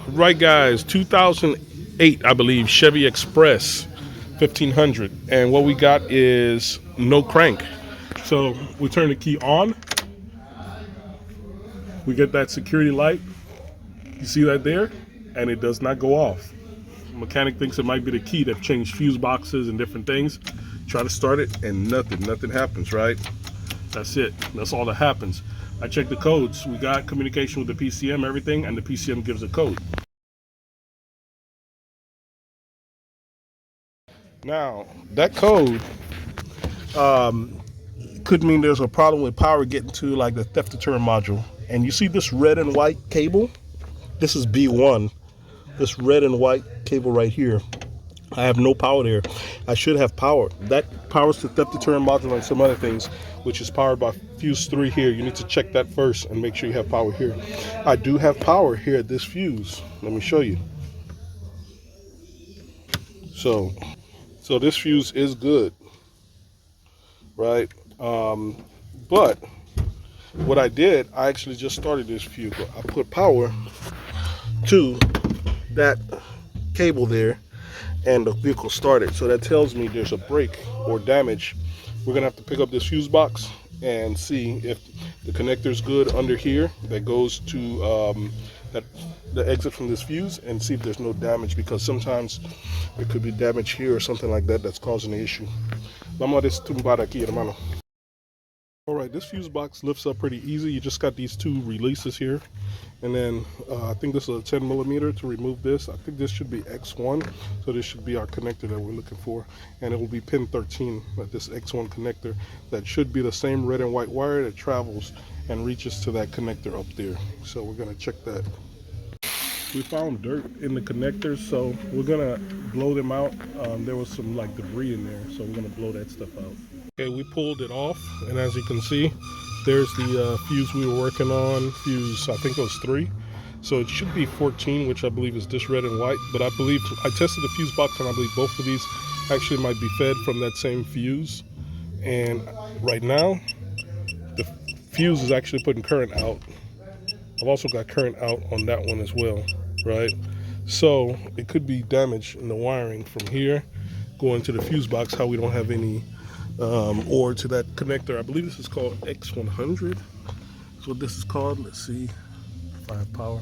Right, guys, 2008, I believe, Chevy Express 1500. And what we got is no crank. So we turn the key on. We get that security light. You see that there? And it does not go off. The mechanic thinks it might be the key. They've changed fuse boxes and different things. Try to start it and nothing happens, right? That's it. That's all that happens. I checked the codes. We got communication with the PCM, everything, and the PCM gives a code. Now, that code could mean there's a problem with power getting to like the theft deterrent module. And you see this red and white cable? This is B1. This red and white cable right here. I have no power there. I should have power. That powers the theft deterrent module and some other things, which is powered by fuse 3 here. You need to check that first and make sure you have power here. I do have power here at this fuse. Let me show you. So this fuse is good, right? But what I did, I actually just started this fuse. I put power to that cable there and the vehicle started. So that tells me there's a break or damage. We're gonna have to pick up this fuse box and see if the connector is good under here that goes to the exit from this fuse, and see if there's no damage, because sometimes it could be damage here or something like that that's causing the issue. Vamos a destumbar aquí, hermano. All right, this fuse box lifts up pretty easy. You just got these two releases here, and then I think this is a 10 millimeter to remove this. I think this should be X1, so this should be our connector that we're looking for, and it will be pin 13 at this X1 connector. That should be the same red and white wire that travels and reaches to that connector up there. So we're gonna check that. We found dirt in the connectors, so we're gonna blow them out. There was some like debris in there, so we're gonna blow that stuff out. Okay, we pulled it off, and as you can see, there's the fuse we were working on. Fuse, I think it was 3. So it should be 14, which I believe is this red and white. But I believe I tested the fuse box, and I believe both of these actually might be fed from that same fuse. And right now, the fuse is actually putting current out. I've also got current out on that one as well, right? So it could be damage in the wiring from here going to the fuse box, how we don't have any or to that connector. I believe this is called X100. That's what this is called. Let's see if I have power.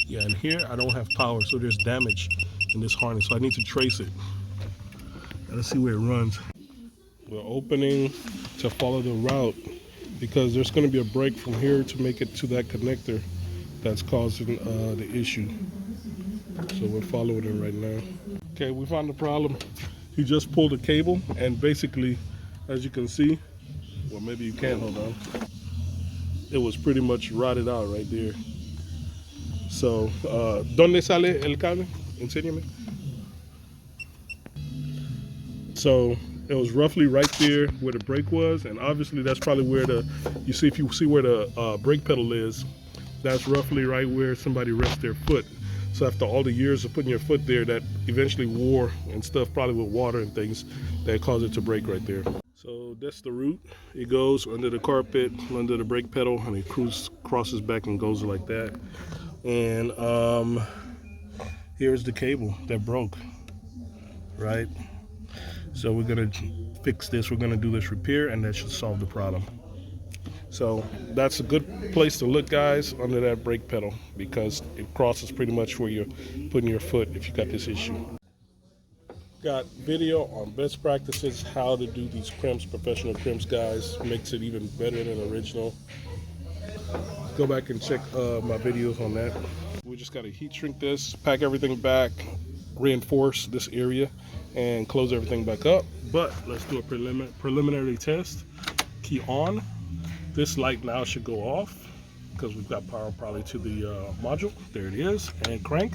Yeah, and here I don't have power, so there's damage in this harness. So I need to trace it. Let's see where it runs. We're opening to follow the route, because there's going to be a break from here to make it to that connector that's causing the issue. So we're following it right now. Okay, we found the problem. He just pulled a cable, and basically, as you can see, well, maybe you can't, hold on. It was pretty much rotted out right there. So, ¿dónde sale el cable? Enséñame. So it was roughly right there where the brake was, and obviously that's probably where if you see where the brake pedal is, that's roughly right where somebody rests their foot. So after all the years of putting your foot there, that eventually wore and stuff, probably with water and things, that caused it to break right there. So that's the route. It goes under the carpet, under the brake pedal, and it crosses back and goes like that. And here's the cable that broke, right? So we're gonna fix this. We're gonna do this repair, and that should solve the problem. So that's a good place to look, guys, under that brake pedal, because it crosses pretty much where you're putting your foot if you got this issue. Got video on best practices, how to do these crimps, professional crimps, guys. Makes it even better than original. Go back and check my videos on that. We just gotta heat shrink this, pack everything back, reinforce this area, and close everything back up. But let's do a preliminary test. Key on. This light now should go off because we've got power probably to the module. There it is. And crank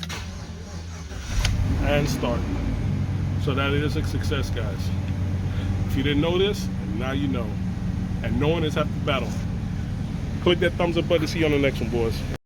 and start. So that is a success, guys. If you didn't know this, now you know. And knowing is half the battle. Click that thumbs up button to see you on the next one, boys.